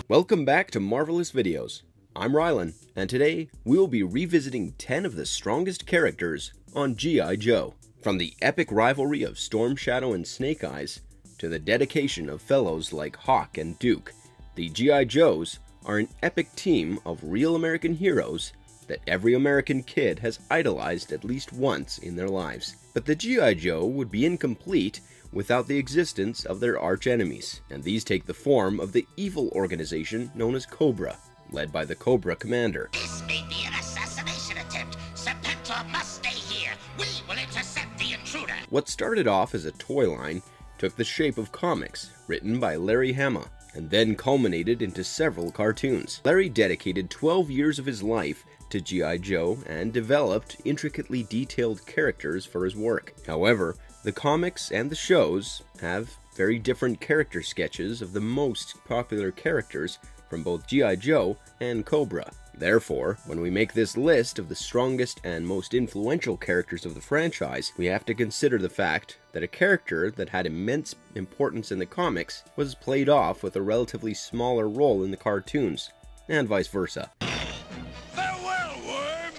Welcome back to Marvelous Videos. I'm Rylan, and today we'll be revisiting 10 of the strongest characters on G.I. Joe. From the epic rivalry of Storm Shadow and Snake Eyes, to the dedication of fellows like Hawk and Duke, the G.I. Joes are an epic team of real American heroes that every American kid has idolized at least once in their lives. But the G.I. Joe would be incomplete without the existence of their archenemies, and these take the form of the evil organization known as Cobra, led by the Cobra Commander. This may be an assassination attempt. Serpentor must stay here. We will intercept the intruder. What started off as a toy line took the shape of comics written by Larry Hama, and then culminated into several cartoons. Larry dedicated 12 years of his life to G.I. Joe and developed intricately detailed characters for his work. However, the comics and the shows have very different character sketches of the most popular characters from both G.I. Joe and Cobra. Therefore, when we make this list of the strongest and most influential characters of the franchise, we have to consider the fact that a character that had immense importance in the comics was played off with a relatively smaller role in the cartoons, and vice versa. Farewell, worm!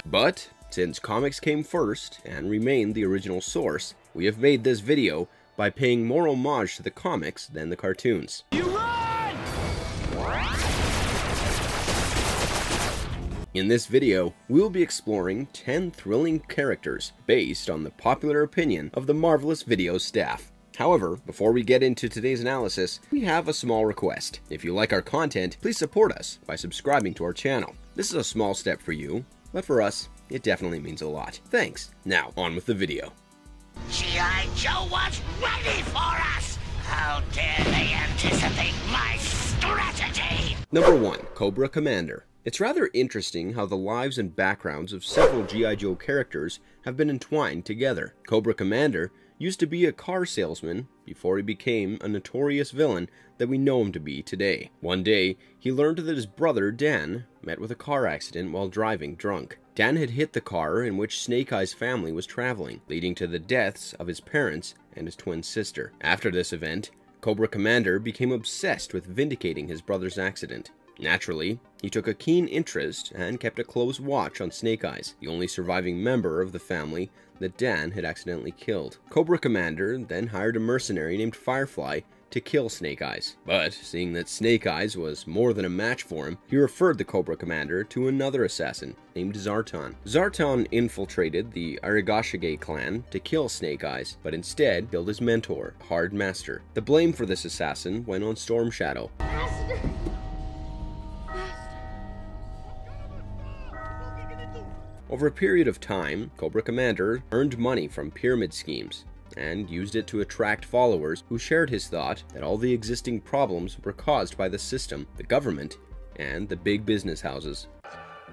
But since comics came first and remained the original source, we have made this video by paying more homage to the comics than the cartoons. You run! In this video, we'll be exploring 10 thrilling characters based on the popular opinion of the Marvelous Videos staff. However, before we get into today's analysis, we have a small request. If you like our content, please support us by subscribing to our channel. This is a small step for you, but for us, it definitely means a lot. Thanks. Now, on with the video. G.I. Joe was ready for us! How dare they anticipate my strategy! Number 1. Cobra Commander. It's rather interesting how the lives and backgrounds of several G.I. Joe characters have been entwined together. Cobra Commander used to be a car salesman before he became a notorious villain that we know him to be today. One day, he learned that his brother, Dan, met with a car accident while driving drunk. Dan had hit the car in which Snake Eye's family was traveling, leading to the deaths of his parents and his twin sister. After this event, Cobra Commander became obsessed with vindicating his brother's accident. Naturally, he took a keen interest and kept a close watch on Snake Eyes, the only surviving member of the family that Dan had accidentally killed. Cobra Commander then hired a mercenary named Firefly to kill Snake Eyes. But seeing that Snake Eyes was more than a match for him, he referred the Cobra Commander to another assassin named Zartan. Zartan infiltrated the Arigashige clan to kill Snake Eyes, but instead killed his mentor, Hard Master. The blame for this assassin went on Storm Shadow. Over a period of time, Cobra Commander earned money from pyramid schemes and used it to attract followers who shared his thought that all the existing problems were caused by the system, the government, and the big business houses.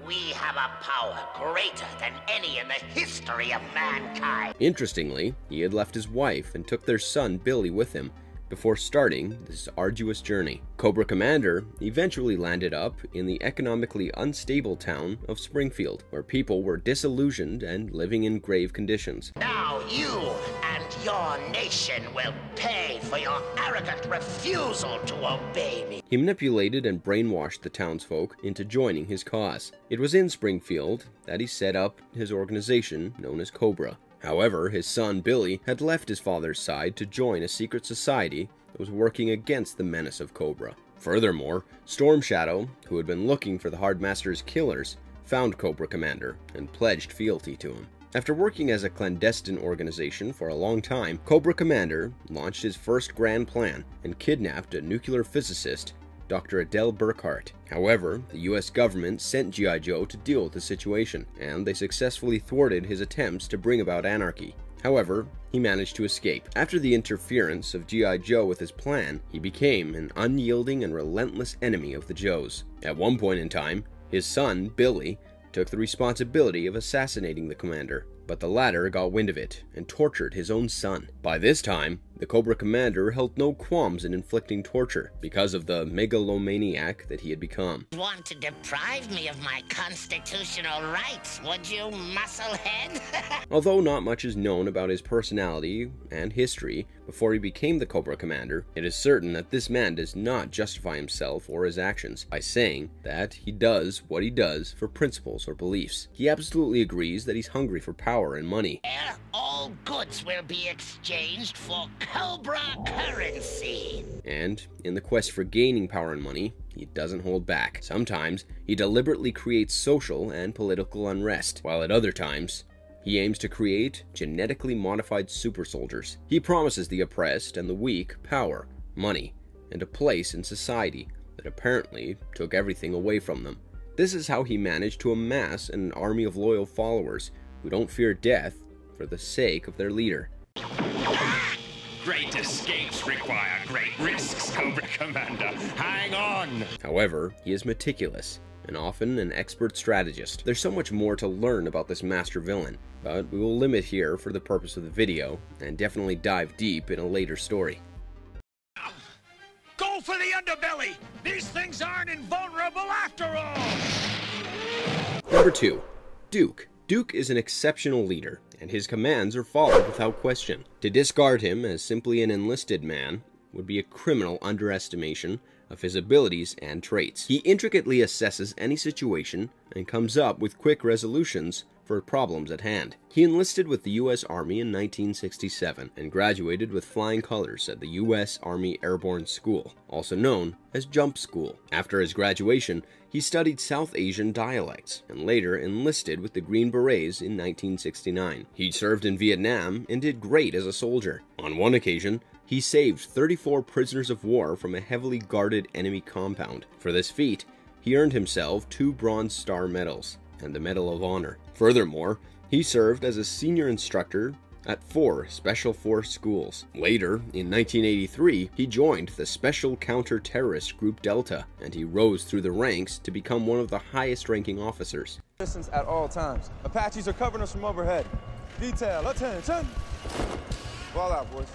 We have a power greater than any in the history of mankind. Interestingly, he had left his wife and took their son Billy with him before starting this arduous journey. Cobra Commander eventually landed up in the economically unstable town of Springfield, where people were disillusioned and living in grave conditions. Now you and your nation will pay for your arrogant refusal to obey me. He manipulated and brainwashed the townsfolk into joining his cause. It was in Springfield that he set up his organization known as Cobra. However, his son Billy had left his father's side to join a secret society that was working against the menace of Cobra. Furthermore, Storm Shadow, who had been looking for the Hard Master's killers, found Cobra Commander and pledged fealty to him. After working as a clandestine organization for a long time, Cobra Commander launched his first grand plan and kidnapped a nuclear physicist, Dr. Adele Burkhart. However, the US government sent G.I. Joe to deal with the situation, and they successfully thwarted his attempts to bring about anarchy. However, he managed to escape. After the interference of G.I. Joe with his plan, he became an unyielding and relentless enemy of the Joes. At one point in time, his son, Billy, took the responsibility of assassinating the commander, but the latter got wind of it and tortured his own son. By this time, the Cobra Commander held no qualms in inflicting torture because of the megalomaniac that he had become. Want to deprive me of my constitutional rights, would you, musclehead? Although not much is known about his personality and history before he became the Cobra Commander, it is certain that this man does not justify himself or his actions by saying that he does what he does for principles or beliefs. He absolutely agrees that he's hungry for power and money. All goods will be exchanged for Cobra currency. And in the quest for gaining power and money, he doesn't hold back. Sometimes he deliberately creates social and political unrest, while at other times he aims to create genetically modified super soldiers. He promises the oppressed and the weak power, money, and a place in society that apparently took everything away from them. This is how he managed to amass an army of loyal followers who don't fear death for the sake of their leader. Great escapes require great risks, Cobra Commander. Hang on! However, he is meticulous and often an expert strategist. There's so much more to learn about this master villain, but we will limit here for the purpose of the video and definitely dive deep in a later story. Go for the underbelly! These things aren't invulnerable after all! Number 2. Duke. Duke is an exceptional leader, and his commands are followed without question. To discard him as simply an enlisted man would be a criminal underestimation of his abilities and traits. He intricately assesses any situation and comes up with quick resolutions for problems at hand. He enlisted with the U.S. Army in 1967 and graduated with flying colors at the U.S. Army Airborne School, also known as Jump School. After his graduation, he studied South Asian dialects and later enlisted with the Green Berets in 1969. He served in Vietnam and did great as a soldier. On one occasion, he saved 34 prisoners of war from a heavily guarded enemy compound. For this feat, he earned himself 2 Bronze Star medals and the Medal of Honor. Furthermore, he served as a senior instructor at 4 Special Force schools. Later, in 1983, he joined the Special Counter-Terrorist Group Delta, and he rose through the ranks to become one of the highest-ranking officers. Distance at all times. Apaches are covering us from overhead. Detail, attention! Fall out, boys.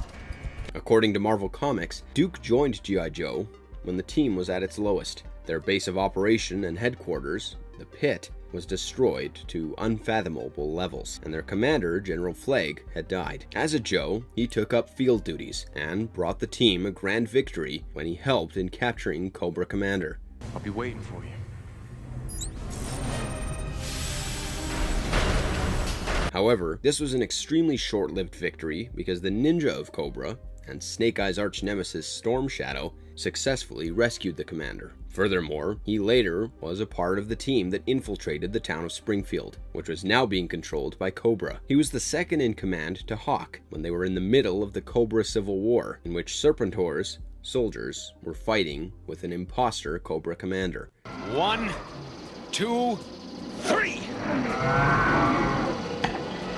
According to Marvel Comics, Duke joined G.I. Joe when the team was at its lowest. Their base of operation and headquarters, the Pit, was destroyed to unfathomable levels, and their commander, General Flagg, had died. As a Joe, he took up field duties and brought the team a grand victory when he helped in capturing Cobra Commander. I'll be waiting for you. However, this was an extremely short-lived victory because the ninja of Cobra and Snake Eye's arch-nemesis Storm Shadow successfully rescued the commander. Furthermore, he later was a part of the team that infiltrated the town of Springfield, which was now being controlled by Cobra. He was the second in command to Hawk when they were in the middle of the Cobra Civil War, in which Serpentor's soldiers were fighting with an imposter Cobra Commander. 1, 2, 3!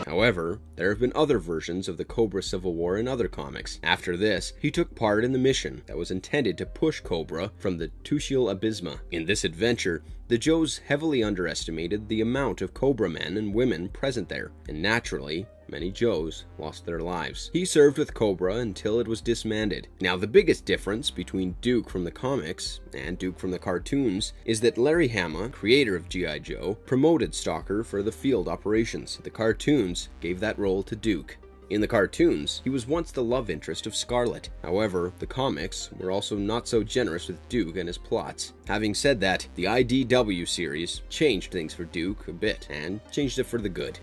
However, there have been other versions of the Cobra Civil War in other comics. After this, he took part in the mission that was intended to push Cobra from the Tushil Abysma. In this adventure, the Joes heavily underestimated the amount of Cobra men and women present there, and naturally, many Joes lost their lives. He served with Cobra until it was disbanded. Now, the biggest difference between Duke from the comics and Duke from the cartoons is that Larry Hama, creator of G.I. Joe, promoted Stalker for the field operations. The cartoons gave that role to Duke. In the cartoons, he was once the love interest of Scarlet. However, the comics were also not so generous with Duke and his plots. Having said that, the IDW series changed things for Duke a bit, and changed it for the good.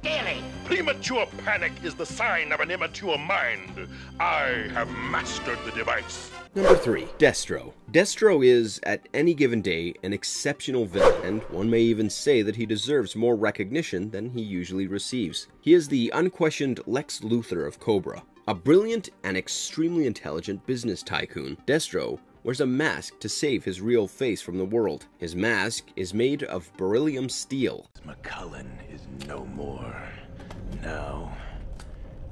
Really? Premature panic is the sign of an immature mind. I have mastered the device. Number 3. Destro. Destro is, at any given day, an exceptional villain, and one may even say that he deserves more recognition than he usually receives. He is the unquestioned Lex Luthor of Cobra. A brilliant and extremely intelligent business tycoon, Destro wears a mask to save his real face from the world. His mask is made of beryllium steel. McCullen is no more. Now,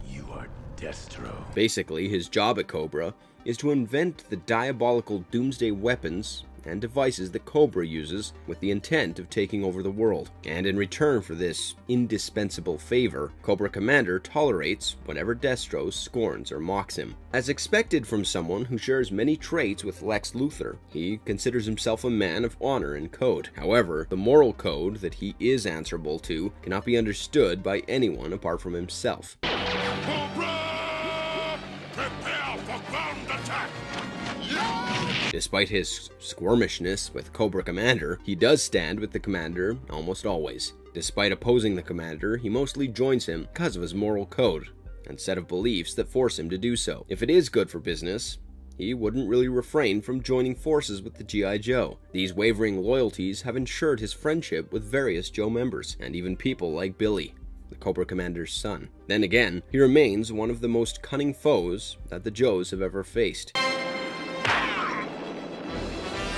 you are Destro. Basically, his job at Cobra is to invent the diabolical doomsday weapons and devices that Cobra uses with the intent of taking over the world. And in return for this indispensable favor, Cobra Commander tolerates whenever Destro scorns or mocks him. As expected from someone who shares many traits with Lex Luthor, he considers himself a man of honor and code. However, the moral code that he is answerable to cannot be understood by anyone apart from himself. Cobra! Prepare for ground attack! Despite his squirmishness with Cobra Commander, he does stand with the Commander almost always. Despite opposing the Commander, he mostly joins him because of his moral code and set of beliefs that force him to do so. If it is good for business, he wouldn't really refrain from joining forces with the G.I. Joe. These wavering loyalties have ensured his friendship with various Joe members, and even people like Billy, the Cobra Commander's son. Then again, he remains one of the most cunning foes that the Joes have ever faced.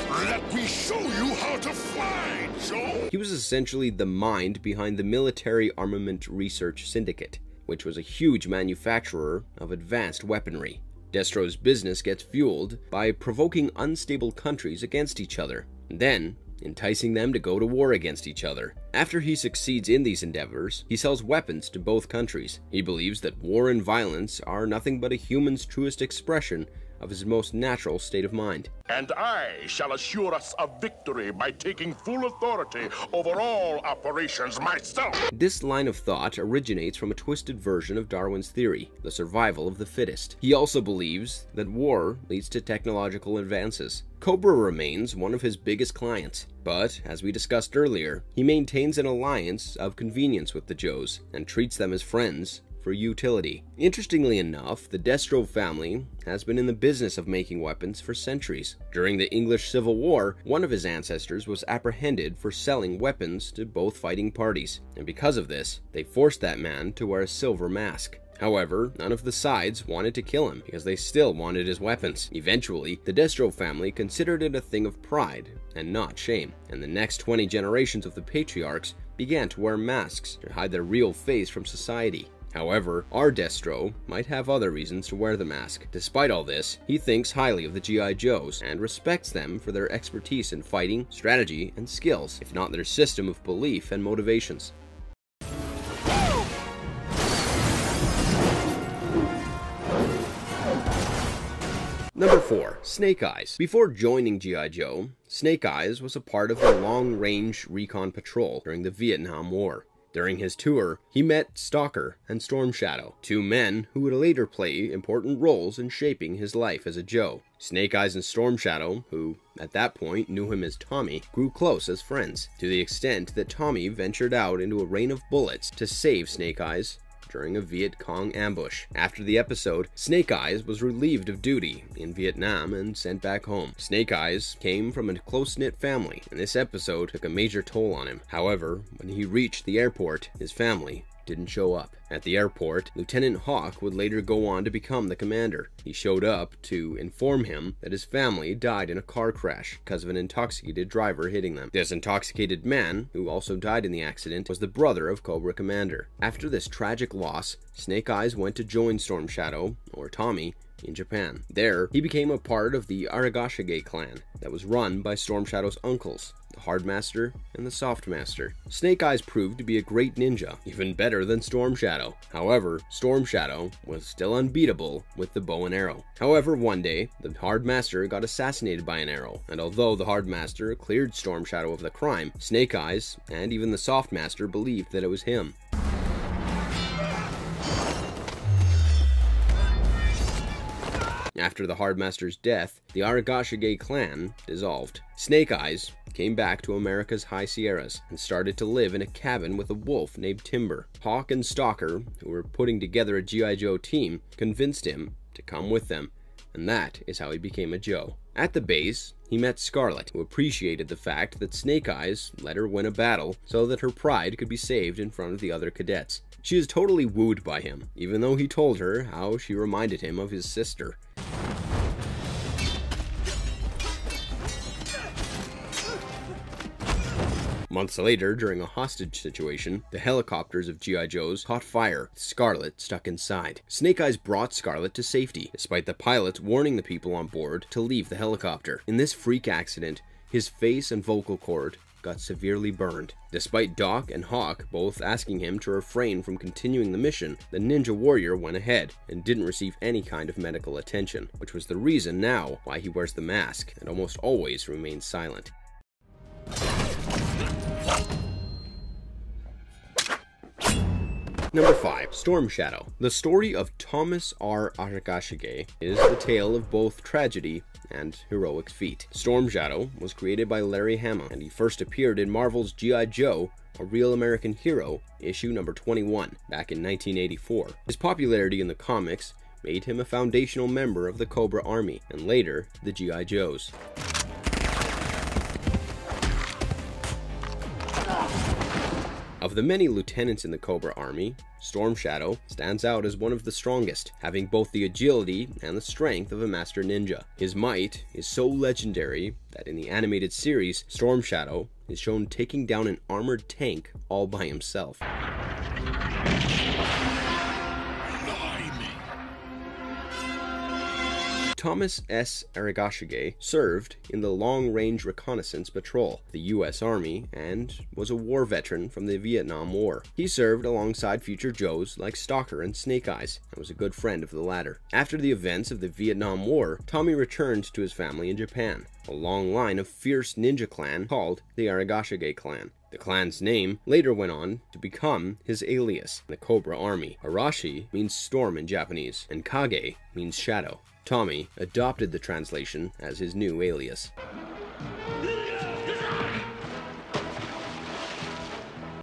Let me show you how to fly, Joe! He was essentially the mind behind the Military Armament Research Syndicate, which was a huge manufacturer of advanced weaponry. Destro's business gets fueled by provoking unstable countries against each other, and then enticing them to go to war against each other. After he succeeds in these endeavors, he sells weapons to both countries. He believes that war and violence are nothing but a human's truest expression of his most natural state of mind. And I shall assure us of victory by taking full authority over all operations myself. This line of thought originates from a twisted version of Darwin's theory, the survival of the fittest. He also believes that war leads to technological advances. Cobra remains one of his biggest clients, but, as we discussed earlier, he maintains an alliance of convenience with the Joes and treats them as friends for utility. Interestingly enough, the Destro family has been in the business of making weapons for centuries. During the English Civil War, one of his ancestors was apprehended for selling weapons to both fighting parties, and because of this, they forced that man to wear a silver mask. However, none of the sides wanted to kill him because they still wanted his weapons. Eventually, the Destro family considered it a thing of pride and not shame, and the next 20 generations of the patriarchs began to wear masks to hide their real face from society. However, our Destro might have other reasons to wear the mask. Despite all this, he thinks highly of the G.I. Joes and respects them for their expertise in fighting, strategy, and skills, if not their system of belief and motivations. Number 4. Snake Eyes. Before joining G.I. Joe, Snake Eyes was a part of the Long-Range Recon Patrol during the Vietnam War. During his tour, he met Stalker and Storm Shadow, two men who would later play important roles in shaping his life as a Joe. Snake Eyes and Storm Shadow, who at that point knew him as Tommy, grew close as friends, to the extent that Tommy ventured out into a rain of bullets to save Snake Eyes during a Viet Cong ambush. After the episode, Snake Eyes was relieved of duty in Vietnam and sent back home. Snake Eyes came from a close-knit family, and this episode took a major toll on him. However, when he reached the airport, his family didn't show up. At the airport, Lieutenant Hawk would later go on to become the commander. He showed up to inform him that his family died in a car crash because of an intoxicated driver hitting them. This intoxicated man, who also died in the accident, was the brother of Cobra Commander. After this tragic loss, Snake Eyes went to join Storm Shadow, or Tommy, in Japan. There, he became a part of the Aragashige clan that was run by Storm Shadow's uncles, the Hard Master and the Soft Master. Snake Eyes proved to be a great ninja, even better than Storm Shadow. However, Storm Shadow was still unbeatable with the bow and arrow. However, one day, the Hard Master got assassinated by an arrow, and although the Hard Master cleared Storm Shadow of the crime, Snake Eyes and even the Soft Master believed that it was him. After the Hard Master's death, the Aragashige clan dissolved. Snake Eyes came back to America's High Sierras and started to live in a cabin with a wolf named Timber. Hawk and Stalker, who were putting together a G.I. Joe team, convinced him to come with them, and that is how he became a Joe. At the base, he met Scarlet, who appreciated the fact that Snake Eyes let her win a battle so that her pride could be saved in front of the other cadets. She is totally wooed by him, even though he told her how she reminded him of his sister. Months later, during a hostage situation, the helicopters of G.I. Joes caught fire, with Scarlet stuck inside. Snake Eyes brought Scarlet to safety, despite the pilots warning the people on board to leave the helicopter. In this freak accident, His face and vocal cord got severely burned. Despite Doc and Hawk both asking him to refrain from continuing the mission, the Ninja Warrior went ahead and didn't receive any kind of medical attention, which was the reason now why he wears the mask and almost always remains silent. Number 5. Storm Shadow. The story of Thomas R. Aragashige is the tale of both tragedy and heroic feat. Storm Shadow was created by Larry Hama, and he first appeared in Marvel's G.I. Joe, A Real American Hero, issue number 21, back in 1984. His popularity in the comics made him a foundational member of the Cobra Army, and later, the G.I. Joes. Of the many lieutenants in the Cobra Army, Storm Shadow stands out as one of the strongest, having both the agility and the strength of a master ninja. His might is so legendary that in the animated series, Storm Shadow is shown taking down an armored tank all by himself. Thomas S. Aragashige served in the Long Range Reconnaissance Patrol, the U.S. Army, and was a war veteran from the Vietnam War. He served alongside future Joes like Stalker and Snake Eyes, and was a good friend of the latter. After the events of the Vietnam War, Tommy returned to his family in Japan, a long line of fierce ninja clan called the Aragashige clan. The clan's name later went on to become his alias in the Cobra Army. Arashi means storm in Japanese, and Kage means shadow. Tommy adopted the translation as his new alias.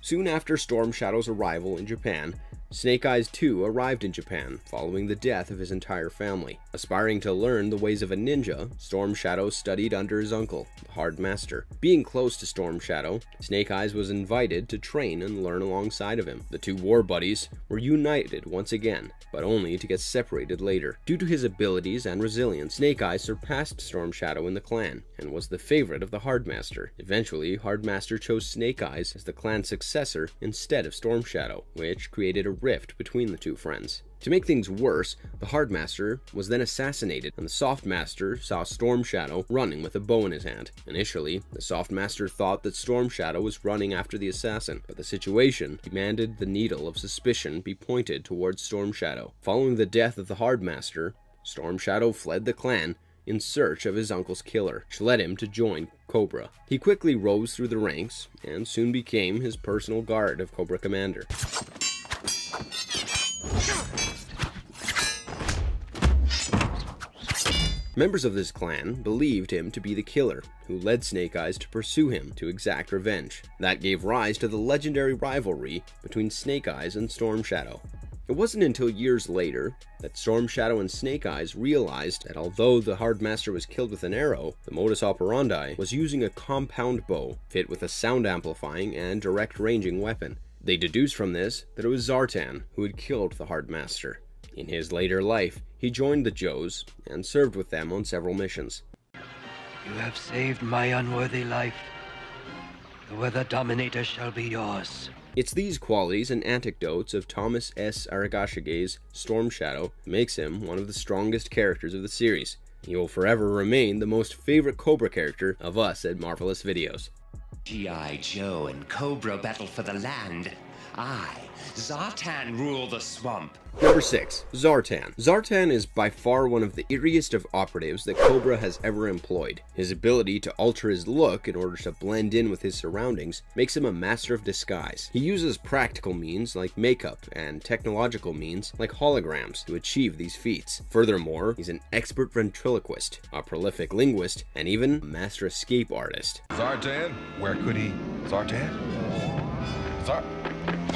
Soon after Storm Shadow's arrival in Japan, Snake Eyes too arrived in Japan following the death of his entire family. Aspiring to learn the ways of a ninja, Storm Shadow studied under his uncle, the Hard Master. Being close to Storm Shadow, Snake Eyes was invited to train and learn alongside of him. The two war buddies were united once again, but only to get separated later. Due to his abilities and resilience, Snake Eyes surpassed Storm Shadow in the clan, and was the favorite of the Hard Master. Eventually, Hard Master chose Snake Eyes as the clan's successor instead of Storm Shadow, which created a rift between the two friends. To make things worse, the Hard Master was then assassinated, and the Soft Master saw Storm Shadow running with a bow in his hand. Initially, the Soft Master thought that Storm Shadow was running after the assassin, but the situation demanded the needle of suspicion be pointed towards Storm Shadow. Following the death of the Hard Master, Storm Shadow fled the clan in search of his uncle's killer, which led him to join Cobra. He quickly rose through the ranks, and soon became his personal guard of Cobra Commander. Members of this clan believed him to be the killer who led Snake Eyes to pursue him to exact revenge. That gave rise to the legendary rivalry between Snake Eyes and Storm Shadow. It wasn't until years later that Storm Shadow and Snake Eyes realized that although the Hard Master was killed with an arrow, the modus operandi was using a compound bow fit with a sound amplifying and direct ranging weapon. They deduced from this that it was Zartan who had killed the Hard Master. In his later life, he joined the Joes and served with them on several missions. You have saved my unworthy life. The Weather Dominator shall be yours. It's these qualities and anecdotes of Thomas S. Aragashige's Storm Shadow that makes him one of the strongest characters of the series. He will forever remain the most favorite Cobra character of us at Marvelous Videos. G.I. Joe and Cobra battle for the land. I, Zartan, rule the swamp. Number 6. Zartan. Zartan is by far one of the eeriest of operatives that Cobra has ever employed. His ability to alter his look in order to blend in with his surroundings makes him a master of disguise. He uses practical means like makeup and technological means like holograms to achieve these feats. Furthermore, he's an expert ventriloquist, a prolific linguist, and even a master escape artist. Zartan? Where could he? Zartan?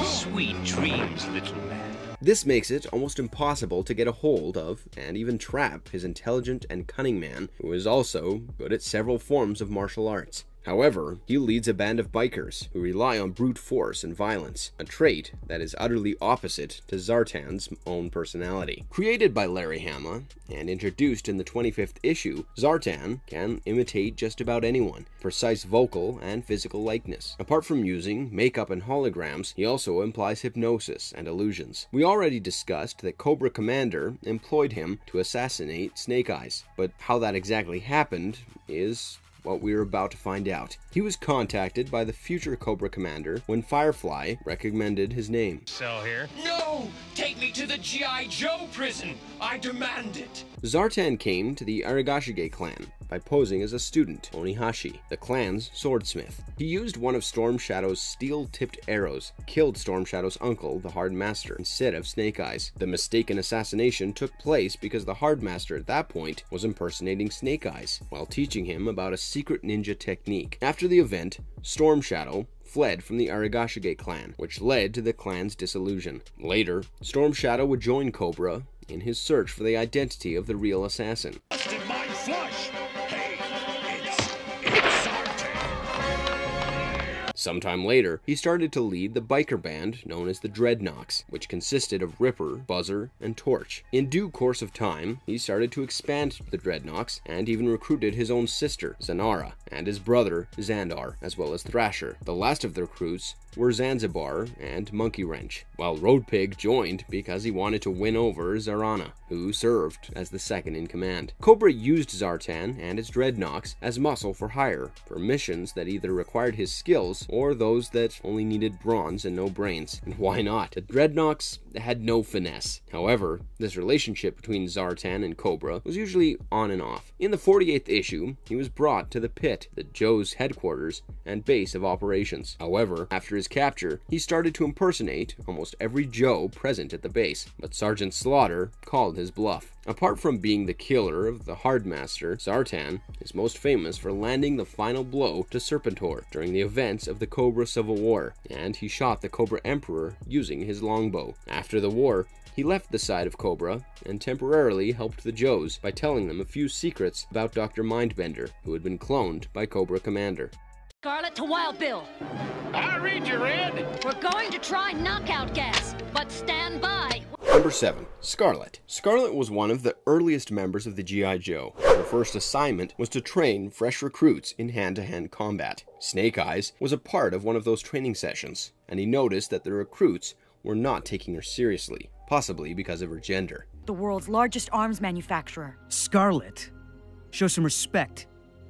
Sweet dreams, little man. This makes it almost impossible to get a hold of and even trap his intelligent and cunning man, who is also good at several forms of martial arts. However, he leads a band of bikers who rely on brute force and violence, a trait that is utterly opposite to Zartan's own personality. Created by Larry Hama and introduced in the 25th issue, Zartan can imitate just about anyone, precise vocal and physical likeness. Apart from using makeup and holograms, he also implies hypnosis and illusions. We already discussed that Cobra Commander employed him to assassinate Snake Eyes, but how that exactly happened is what we are about to find out. He was contacted by the future Cobra Commander when Firefly recommended his name. Cell here. No! Take me to the G.I. Joe prison! I demand it! Zartan came to the Aragashige clan by posing as a student, Onihashi, the clan's swordsmith. He used one of Storm Shadow's steel-tipped arrows, killed Storm Shadow's uncle, the Hard Master, instead of Snake Eyes. The mistaken assassination took place because the Hard Master at that point was impersonating Snake Eyes, while teaching him about a secret ninja technique. After the event, Storm Shadow fled from the Aragashige clan, which led to the clan's dissolution. Later, Storm Shadow would join Cobra in his search for the identity of the real assassin. My flush! Hey, it's Zartan! Sometime later, he started to lead the biker band known as the Dreadnoks, which consisted of Ripper, Buzzer, and Torch. In due course of time, he started to expand the Dreadnoks and even recruited his own sister, Zanara, and his brother, Xandar, as well as Thrasher. The last of the recruits were Zanzibar and Monkey Wrench, while Road Pig joined because he wanted to win over Zarana, who served as the second in command. Cobra used Zartan and his Dreadnoks as muscle for hire for missions that either required his skills or those that only needed bronze and no brains. And why not? The Dreadnoks had no finesse. However, this relationship between Zartan and Cobra was usually on and off. In the 48th issue, he was brought to the Pit, the Joe's headquarters and base of operations. However, after his capture, he started to impersonate almost every Joe present at the base, but Sergeant Slaughter called his bluff. Apart from being the killer of the Hardmaster, Zartan is most famous for landing the final blow to Serpentor during the events of the Cobra Civil War, and he shot the Cobra Emperor using his longbow. After the war, he left the side of Cobra and temporarily helped the Joes by telling them a few secrets about Dr. Mindbender, who had been cloned by Cobra Commander. Scarlet to Wild Bill. I read you, Red. We're going to try knockout gas, but stand by. Number 7. Scarlet. Scarlet was one of the earliest members of the G.I. Joe. Her first assignment was to train fresh recruits in hand-to-hand combat. Snake Eyes was a part of one of those training sessions, and he noticed that the recruits were not taking her seriously, possibly because of her gender. The world's largest arms manufacturer. Scarlet. Show some respect.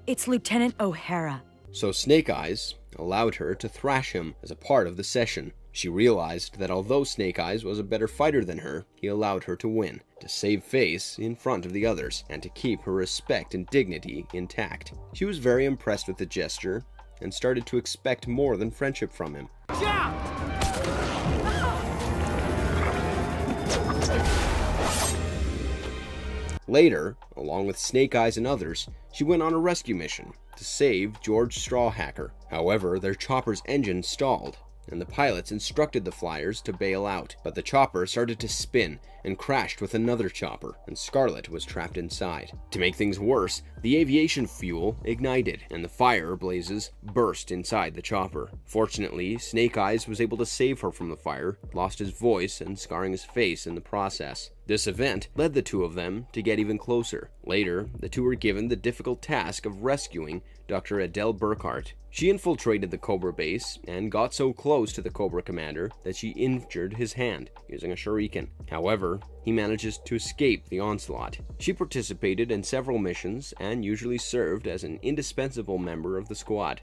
It's Lieutenant O'Hara. So Snake Eyes allowed her to thrash him as a part of the session. She realized that although Snake Eyes was a better fighter than her, he allowed her to win, to save face in front of the others, and to keep her respect and dignity intact. She was very impressed with the gesture, and started to expect more than friendship from him. Later, along with Snake Eyes and others, she went on a rescue mission to save George Strawhacker. However, their chopper's engine stalled, and the pilots instructed the flyers to bail out, but the chopper started to spin and crashed with another chopper, and Scarlet was trapped inside. To make things worse, the aviation fuel ignited, and the fire blazes burst inside the chopper. Fortunately, Snake Eyes was able to save her from the fire, lost his voice and scarring his face in the process. This event led the two of them to get even closer. Later, the two were given the difficult task of rescuing Dr. Adele Burkhart. She infiltrated the Cobra base and got so close to the Cobra Commander that she injured his hand using a shuriken. However, he manages to escape the onslaught. She participated in several missions and usually served as an indispensable member of the squad.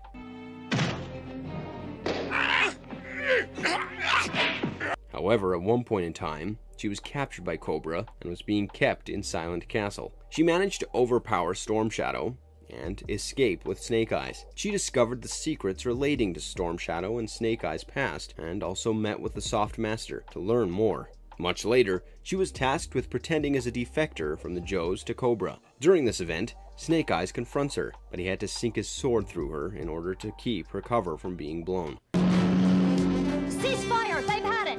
However, at one point in time, she was captured by Cobra and was being kept in Silent Castle. She managed to overpower Storm Shadow and escape with Snake Eyes. She discovered the secrets relating to Storm Shadow and Snake Eyes' past, and also met with the Soft Master to learn more. Much later, she was tasked with pretending as a defector from the Joes to Cobra. During this event, Snake Eyes confronts her, but he had to sink his sword through her in order to keep her cover from being blown. Cease fire! They've had it!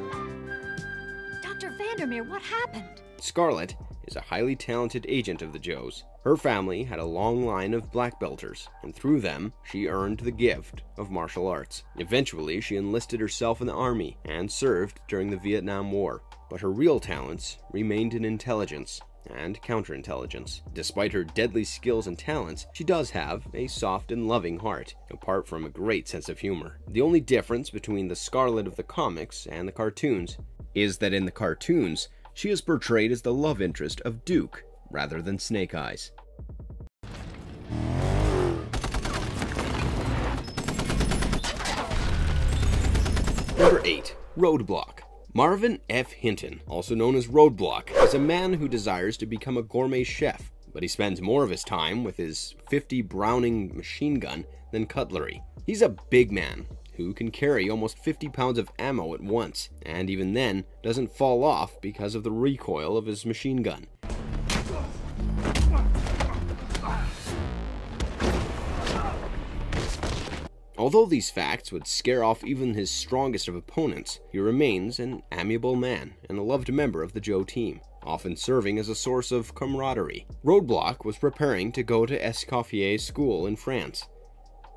Dr. Vandermeer, what happened? Scarlet is a highly talented agent of the Joes. Her family had a long line of black belters, and through them, she earned the gift of martial arts. Eventually, she enlisted herself in the army and served during the Vietnam War, but her real talents remained in intelligence and counterintelligence. Despite her deadly skills and talents, she does have a soft and loving heart, apart from a great sense of humor. The only difference between the Scarlet of the comics and the cartoons is that in the cartoons, she is portrayed as the love interest of Duke rather than Snake Eyes. Number 8. Roadblock. Marvin F. Hinton, also known as Roadblock, is a man who desires to become a gourmet chef, but he spends more of his time with his .50 Browning machine gun than cutlery. He's a big man who can carry almost 50 pounds of ammo at once, and even then doesn't fall off because of the recoil of his machine gun. Although these facts would scare off even his strongest of opponents, he remains an amiable man and a loved member of the Joe team, often serving as a source of camaraderie. Roadblock was preparing to go to Escoffier School in France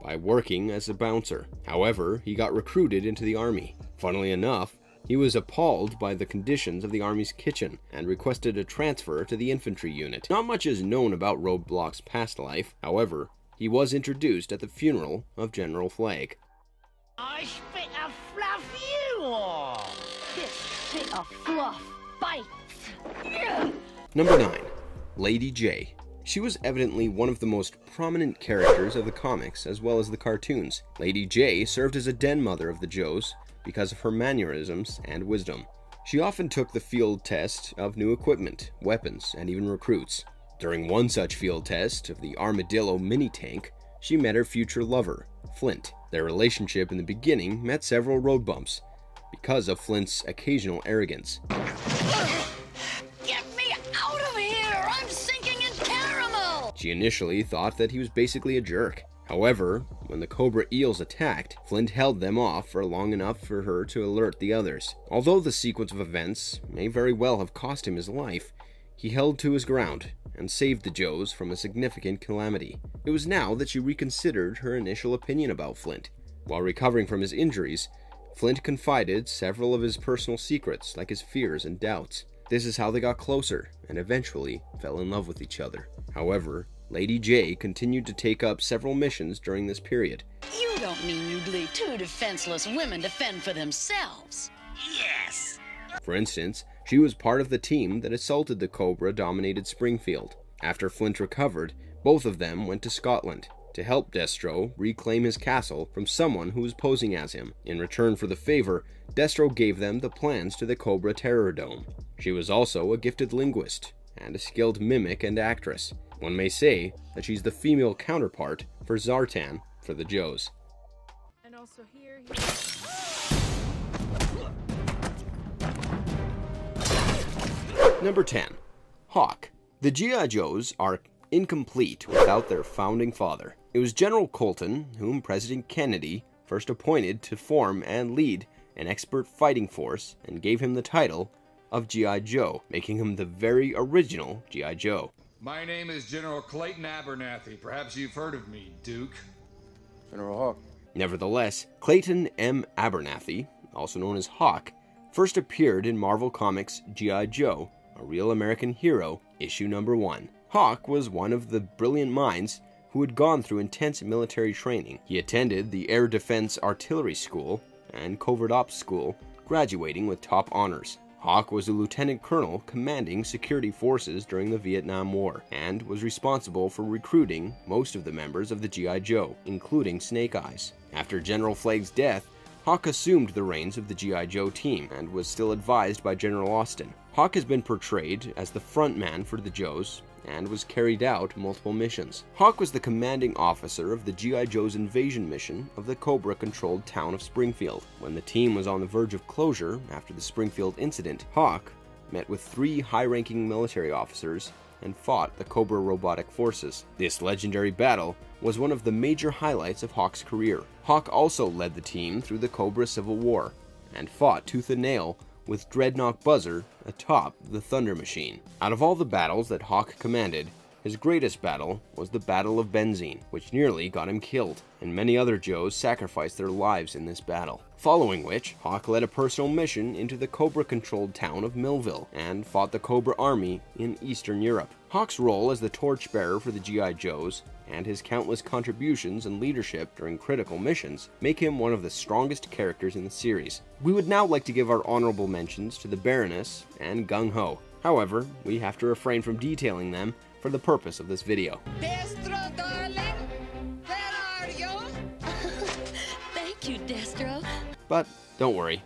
by working as a bouncer. However, he got recruited into the army. Funnily enough, he was appalled by the conditions of the army's kitchen and requested a transfer to the infantry unit. Not much is known about Roadblock's past life, however, he was introduced at the funeral of General Flagg. I spit a fluff you all. This spit of fluff bites. Number 9. Lady J. She was evidently one of the most prominent characters of the comics as well as the cartoons. Lady J served as a den mother of the Joes because of her mannerisms and wisdom. She often took the field test of new equipment, weapons, and even recruits. During one such field test of the Armadillo mini-tank, she met her future lover, Flint. Their relationship in the beginning met several road bumps because of Flint's occasional arrogance. Get me out of here! I'm sinking in caramel! She initially thought that he was basically a jerk. However, when the Cobra Eels attacked, Flint held them off for long enough for her to alert the others. Although the sequence of events may very well have cost him his life, he held to his ground and saved the Joes from a significant calamity. It was now that she reconsidered her initial opinion about Flint. While recovering from his injuries, Flint confided several of his personal secrets, like his fears and doubts. This is how they got closer and eventually fell in love with each other. However, Lady J continued to take up several missions during this period. You don't mean you'd leave two defenseless women to fend for themselves? Yes. For instance, she was part of the team that assaulted the Cobra-dominated Springfield. After Flint recovered, both of them went to Scotland to help Destro reclaim his castle from someone who was posing as him. In return for the favor, Destro gave them the plans to the Cobra Terror Dome. She was also a gifted linguist and a skilled mimic and actress. One may say that she's the female counterpart for Zartan for the Joes. And also here. Number 10. Hawk. The G.I. Joes are incomplete without their founding father. It was General Colton whom President Kennedy first appointed to form and lead an expert fighting force and gave him the title of G.I. Joe, making him the very original G.I. Joe. My name is General Clayton Abernathy. Perhaps you've heard of me, Duke. General Hawk. Nevertheless, Clayton M. Abernathy, also known as Hawk, first appeared in Marvel Comics' G.I. Joe, A Real American Hero, issue number 1. Hawk was one of the brilliant minds who had gone through intense military training. He attended the Air Defense Artillery School and Covert Ops School, graduating with top honors. Hawk was a lieutenant colonel commanding security forces during the Vietnam War, and was responsible for recruiting most of the members of the G.I. Joe, including Snake Eyes. After General Flagg's death, Hawk assumed the reins of the G.I. Joe team, and was still advised by General Austin. Hawk has been portrayed as the front man for the Joes, and was carried out multiple missions. Hawk was the commanding officer of the G.I. Joe's invasion mission of the Cobra-controlled town of Springfield. When the team was on the verge of closure after the Springfield incident, Hawk met with 3 high-ranking military officers and fought the Cobra robotic forces. This legendary battle was one of the major highlights of Hawk's career. Hawk also led the team through the Cobra Civil War, and fought tooth and nail with Dreadnought Buzzer atop the Thunder Machine. Out of all the battles that Hawk commanded, his greatest battle was the Battle of Benzine, which nearly got him killed, and many other Joes sacrificed their lives in this battle. Following which, Hawk led a personal mission into the Cobra-controlled town of Millville, and fought the Cobra Army in Eastern Europe. Hawk's role as the torchbearer for the G.I. Joes, and his countless contributions and leadership during critical missions, make him one of the strongest characters in the series. We would now like to give our honorable mentions to the Baroness and Gung Ho. However, we have to refrain from detailing them for the purpose of this video. Destro, darling, where are you? Thank you, Destro. But Don't worry,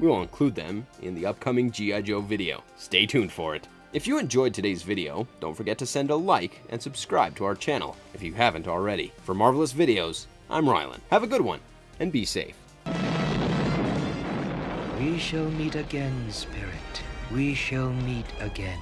we will include them in the upcoming G.I. Joe video. Stay tuned for it. If you enjoyed today's video, don't forget to send a like and subscribe to our channel if you haven't already. For Marvelous Videos, I'm Rylan. Have a good one, and be safe. We shall meet again, Spirit. We shall meet again.